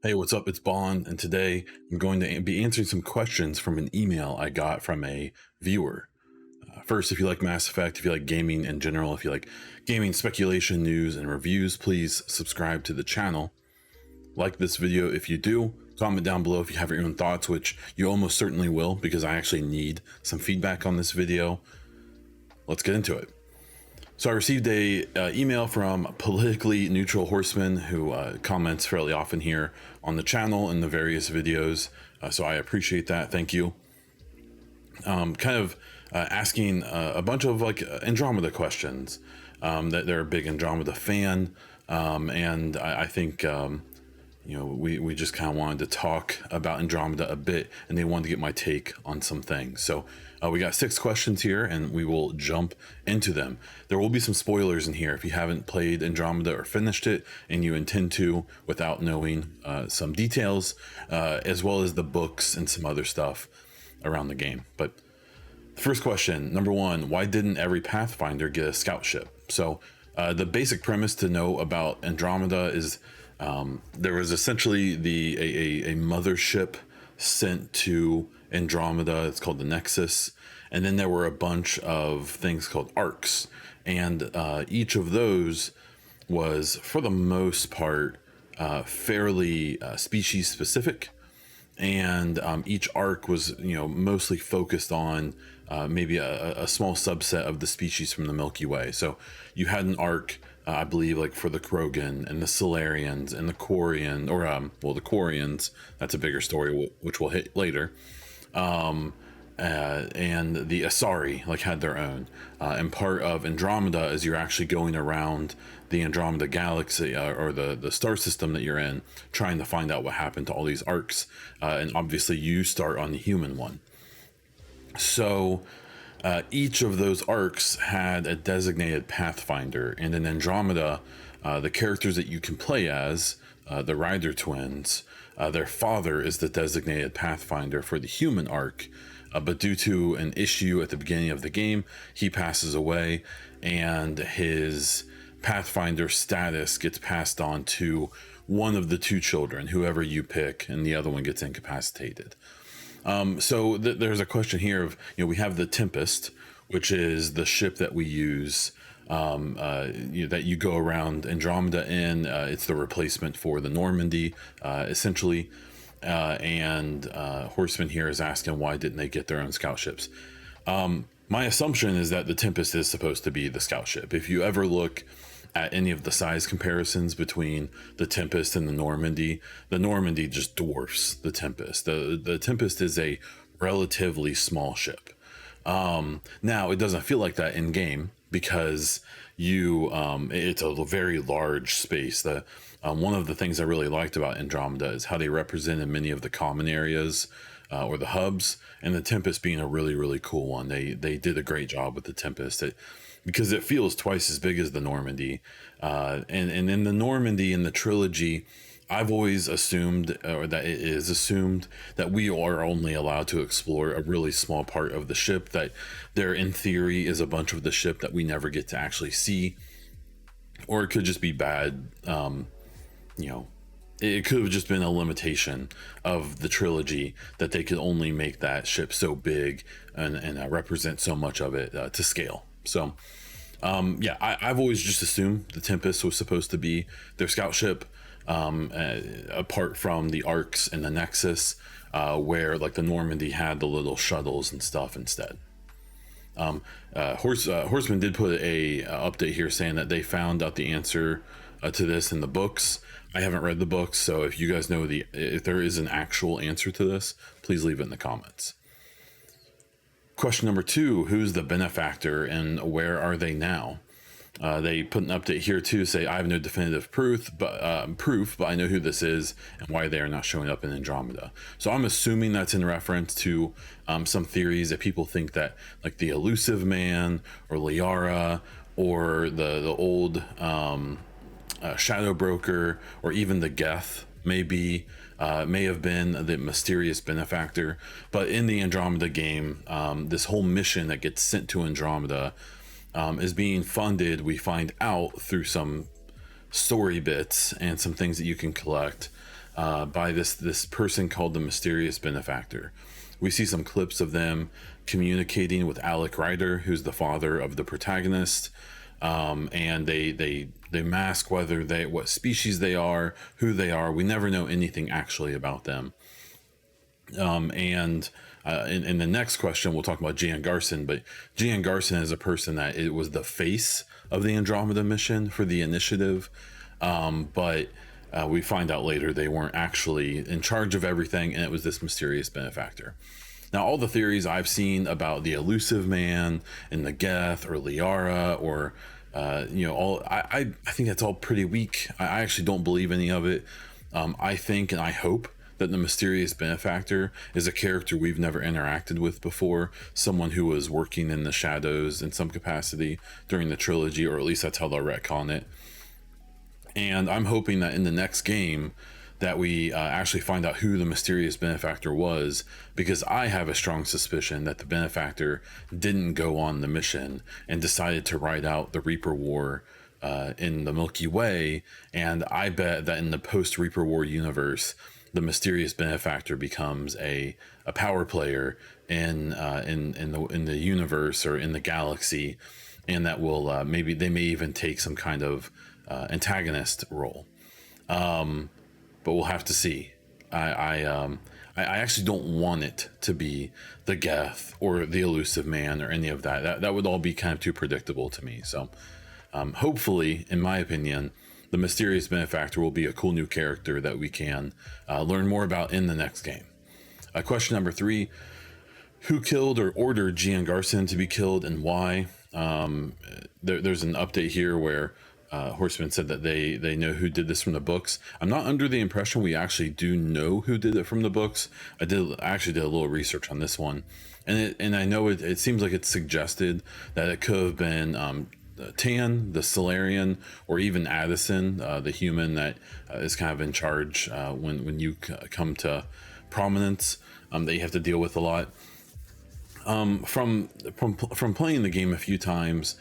Hey, what's up? It's Bond, and today I'm going to be answering some questions from an email I got from a viewer. First, if you like Mass Effect, if you like gaming in general, if you like gaming speculation, news, and reviews, please subscribe to the channel. Like this video if you do. Comment down below if you have your own thoughts, which you almost certainly will, because I actually need some feedback on this video. Let's get into it. So I received a email from Politically Neutral Horseman, who comments fairly often here on the channel and the various videos. So I appreciate that. Thank you. Asking a bunch of like Andromeda questions. That they're a big Andromeda fan, and I think we just kind of wanted to talk about Andromeda a bit, and they wanted to get my take on some things. So we got 6 questions here, and we will jump into them. There will be some spoilers in here if you haven't played Andromeda or finished it, and you intend to without knowing some details, as well as the books and some other stuff around the game. But the first question, number 1, why didn't every Pathfinder get a scout ship? So the basic premise to know about Andromeda is there was essentially a mothership sent to Andromeda. It's called the Nexus, and then there were a bunch of things called arcs, and each of those was, for the most part, fairly species specific. And each arc was, mostly focused on maybe a small subset of the species from the Milky Way. So you had an arc, I believe, like for the Krogan and the Solarians and the Quarian, or the Quarians. That's a bigger story, which we'll hit later. And the Asari had their own. And part of Andromeda is you're actually going around the Andromeda galaxy, or the star system that you're in, trying to find out what happened to all these arcs. And obviously you start on the human one. So each of those arcs had a designated Pathfinder, and in Andromeda, the characters that you can play as, the Ryder twins, their father is the designated Pathfinder for the human arc. But due to an issue at the beginning of the game, he passes away, and his Pathfinder status gets passed on to one of the 2 children, whoever you pick, and the other one gets incapacitated. So there's a question here of, we have the Tempest, which is the ship that we use, that you go around Andromeda in. It's the replacement for the Normandy, essentially. And Horseman here is asking, why didn't they get their own scout ships? My assumption is that the Tempest is supposed to be the scout ship. If you ever look at any of the size comparisons between the Tempest and the Normandy just dwarfs the Tempest. The Tempest is a relatively small ship. Now it doesn't feel like that in game, because it's a very large space. One of the things I really liked about Andromeda is how they represented many of the common areas, or the hubs, and the Tempest being a really, really cool one. They did a great job with the Tempest, because it feels twice as big as the Normandy. And in the Normandy, in the trilogy, I've always assumed, or that it is assumed, that we are only allowed to explore a really small part of the ship, that there in theory is a bunch of the ship that we never get to actually see. Or it could just be bad, it could have just been a limitation of the trilogy, that they could only make that ship so big and represent so much of it to scale. So I've always just assumed the Tempest was supposed to be their scout ship, apart from the arcs and the Nexus, where like the Normandy had the little shuttles and stuff instead. Horseman did put a update here saying that they found out the answer to this in the books. I haven't read the books, so if you guys know if there is an actual answer to this, please leave it in the comments. Question number 2, who's the benefactor and where are they now? They put an update here too, say, I have no definitive proof, but I know who this is and why they are not showing up in Andromeda. So I'm assuming that's in reference to some theories that people think that, like, the Elusive Man or Liara or the old Shadow Broker, or even the Geth may have been the mysterious benefactor. But in the Andromeda game, this whole mission that gets sent to Andromeda is being funded, we find out, through some story bits and some things that you can collect, by this person called the Mysterious Benefactor. We see some clips of them communicating with Alec Ryder, who's the father of the protagonist, and they mask what species they are, who they are. We never know anything actually about them. And in the next question, we'll talk about Jan Garson, but Jan Garson is a person that it was the face of the Andromeda mission for the initiative. But we find out later they weren't actually in charge of everything, and it was this mysterious benefactor. Now, all the theories I've seen about the elusive man and the Geth or Liara or I think that's all pretty weak. I actually don't believe any of it. I think and I hope that the mysterious benefactor is a character we've never interacted with before, someone who was working in the shadows in some capacity during the trilogy, or at least that's how they'll retcon it. And I'm hoping that in the next game that we actually find out who the mysterious benefactor was, because I have a strong suspicion that the benefactor didn't go on the mission and decided to ride out the Reaper War in the Milky Way. And I bet that in the post Reaper War universe, the mysterious benefactor becomes a power player in the universe or in the galaxy, and that will maybe they may even take some kind of antagonist role. But we'll have to see. I actually don't want it to be the Geth or the elusive man or any of that. That would all be kind of too predictable to me. So hopefully, in my opinion, the mysterious benefactor will be a cool new character that we can learn more about in the next game. Question number 3: who killed or ordered Gian Garson to be killed, and why? There's an update here where Horseman said that they know who did this from the books. I'm not under the impression we actually do know who did it from the books. I actually did a little research on this one, and I know it seems like it's suggested that it could have been Tan, the Solarian, or even Addison, the human that is kind of in charge when you come to prominence, that you have to deal with a lot. From playing the game a few times,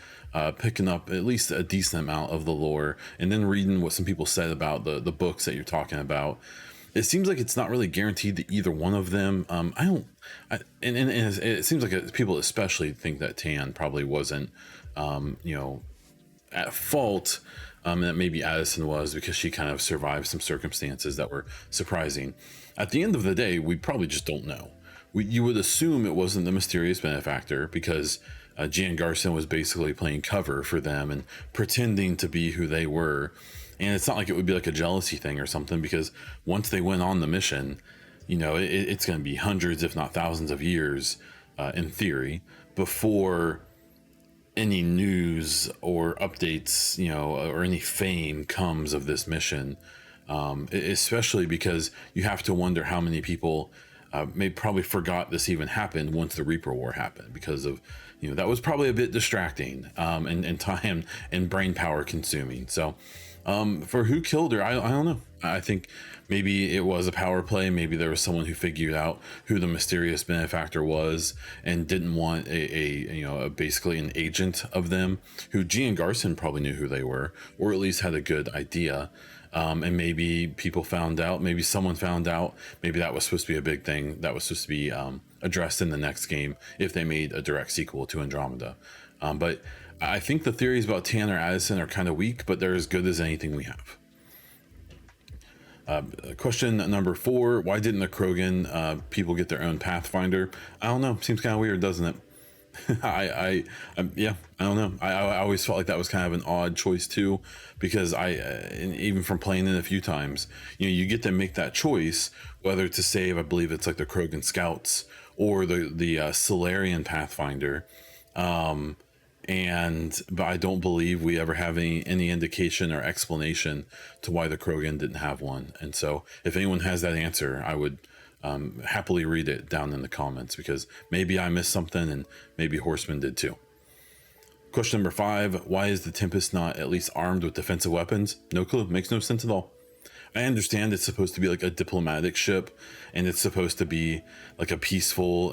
picking up at least a decent amount of the lore, and then reading what some people said about the books that you're talking about, it seems like it's not really guaranteed that either one of them. It seems like people especially think that Tan probably wasn't, at fault. That maybe Addison was, because she kind of survived some circumstances that were surprising. At the end of the day, we probably just don't know. You would assume it wasn't the mysterious benefactor, because Gian Garson was basically playing cover for them and pretending to be who they were. And it's not like it would be like a jealousy thing or something, because once they went on the mission, it's going to be hundreds, if not thousands of years, in theory, before any news or updates, or any fame comes of this mission. Especially because you have to wonder how many people may probably forgot this even happened once the Reaper War happened, because of that was probably a bit distracting and time and brain power consuming. So for who killed her, I don't know. I think maybe it was a power play. Maybe there was someone who figured out who the mysterious benefactor was and didn't want basically an agent of them, who Gian Garson probably knew who they were, or at least had a good idea. And maybe people found out, maybe someone found out, maybe that was supposed to be a big thing that was supposed to be addressed in the next game if they made a direct sequel to Andromeda. But I think the theories about Tan or Addison are kind of weak, but they're as good as anything we have. Question number 4: why didn't the Krogan people get their own Pathfinder? I don't know. Seems kind of weird, doesn't it? I don't know. I always felt like that was kind of an odd choice too, because even from playing it a few times, you get to make that choice whether to save, I believe it's like the Krogan Scouts or the Solarian Pathfinder. But I don't believe we ever have any indication or explanation to why the Krogan didn't have one. And so if anyone has that answer, I would happily read it down in the comments, because maybe I missed something and maybe Horseman did too. Question number 5: why is the Tempest not at least armed with defensive weapons? No clue. Makes no sense at all. I understand it's supposed to be like a diplomatic ship, and it's supposed to be like a peaceful,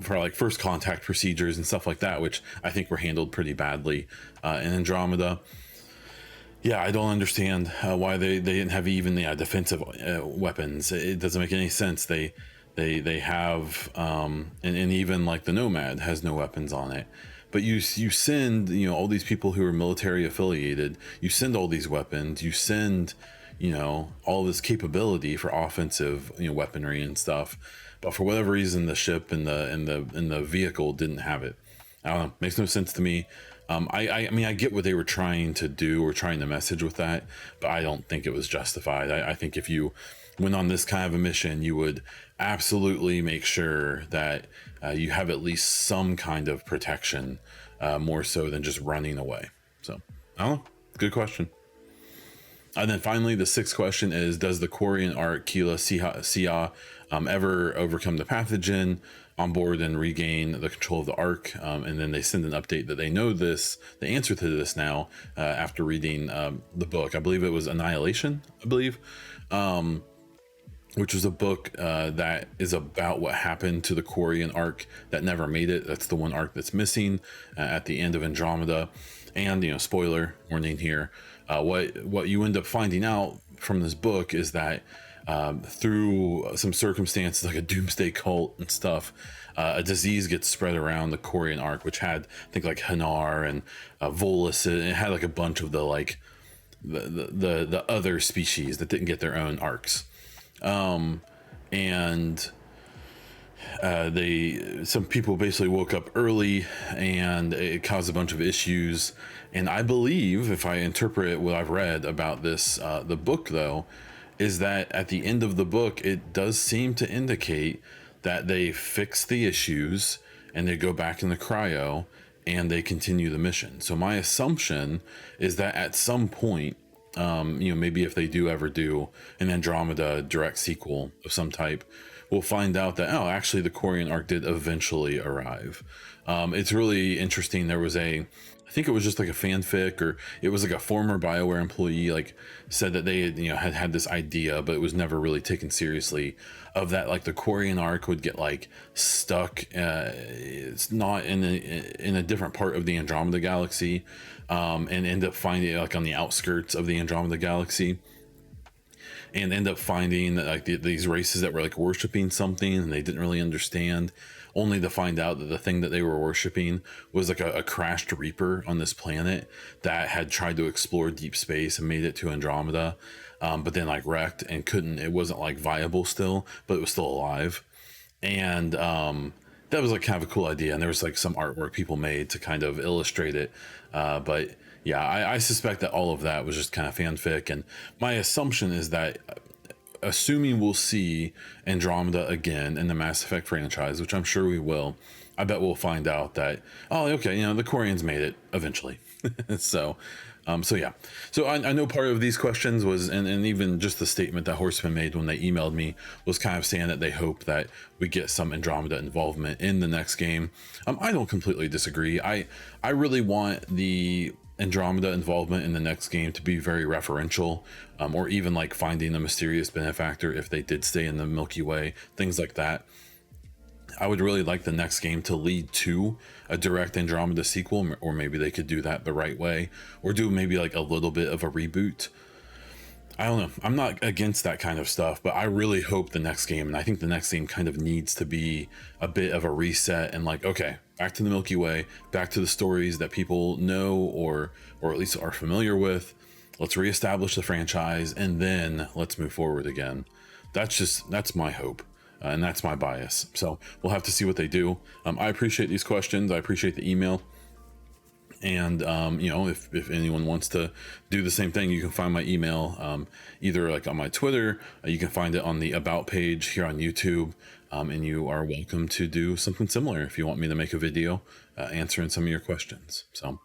for like first contact procedures and stuff like that, which I think were handled pretty badly in Andromeda. Yeah, I don't understand why they didn't have even defensive weapons. It doesn't make any sense. They have and even like the Nomad has no weapons on it. But you send, all these people who are military affiliated. You send all these weapons. You send, all this capability for offensive weaponry and stuff. But for whatever reason, the ship and the vehicle didn't have it. I don't know. Makes no sense to me. I mean, I get what they were trying to do or trying to message with that, but I don't think it was justified. I think if you went on this kind of a mission, you would absolutely make sure that you have at least some kind of protection, more so than just running away. So, I don't know. Good question. And then finally, the sixth question is: does the Quarian Ark Keela Sia ever overcome the pathogen on board and regain the control of the Ark? And then they send an update that they know the answer to this now, after reading the book. I believe it was Annihilation, which was a book that is about what happened to the Quarian Ark that never made it. That's the one Ark that's missing at the end of Andromeda. And, spoiler warning here, what you end up finding out from this book is that through some circumstances like a doomsday cult and stuff, a disease gets spread around the Quarian Ark, which had, I think, like Hanar and Volus. It had like a bunch of the other species that didn't get their own arcs. And some people basically woke up early, and it caused a bunch of issues. And I believe, if I interpret what I've read about this, the book though, is that at the end of the book, it does seem to indicate that they fix the issues and they go back in the cryo and they continue the mission. So my assumption is that at some point, maybe if they do ever do an Andromeda direct sequel of some type, we'll find out that, actually the Quarian Ark did eventually arrive. It's really interesting. There was I think it was just like a fanfic, or it was like a former BioWare employee said that they had this idea, but it was never really taken seriously, of that like the Quarian Ark would get stuck. It's not in a different part of the Andromeda galaxy, and end up finding it on the outskirts of the Andromeda galaxy, and end up finding that these races that were worshiping something and they didn't really understand, only to find out that the thing that they were worshiping was a crashed Reaper on this planet that had tried to explore deep space and made it to Andromeda, but then wrecked and couldn't. It wasn't viable still, but it was still alive. And that was kind of a cool idea, and there was some artwork people made to kind of illustrate it, but yeah, I suspect that all of that was just kind of fanfic. And my assumption is that, assuming we'll see Andromeda again in the Mass Effect franchise, which I'm sure we will, I bet we'll find out that, the Quarians made it eventually. So yeah. So I know part of these questions was, and even just the statement that Horseman made when they emailed me, was kind of saying that they hope that we get some Andromeda involvement in the next game. I don't completely disagree. I really want the Andromeda involvement in the next game to be very referential, or even finding a mysterious benefactor if they did stay in the Milky Way, things like that. I would really like the next game to lead to a direct Andromeda sequel, or maybe they could do that the right way, or do maybe a little bit of a reboot. I don't know. I'm not against that kind of stuff, but I really hope the next game, and I think the next game kind of needs to be a bit of a reset and okay, back to the Milky Way, back to the stories that people know or at least are familiar with. Let's reestablish the franchise, and then let's move forward again. That's my hope. And that's my bias. So we'll have to see what they do. I appreciate these questions. I appreciate the email. And, if anyone wants to do the same thing, you can find my email either on my Twitter. You can find it on the About page here on YouTube. And you are welcome to do something similar if you want me to make a video answering some of your questions. So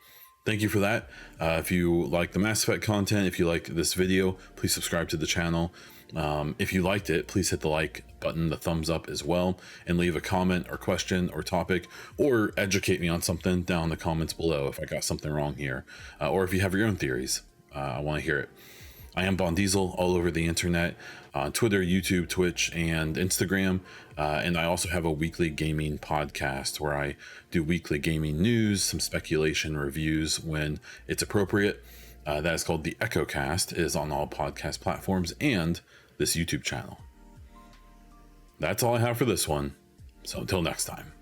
thank you for that. If you like the Mass Effect content, if you like this video, please subscribe to the channel. If you liked it, please hit the like button, the thumbs up as well, and leave a comment or question or topic, or educate me on something down in the comments below if I got something wrong here, or if you have your own theories. I want to hear it. I am Bon Diesel all over the internet, on Twitter, YouTube, Twitch, and Instagram. And I also have a weekly gaming podcast where I do weekly gaming news, some speculation reviews when it's appropriate. That is called The Echo Cast. It is on all podcast platforms and this YouTube channel. That's all I have for this one. So until next time.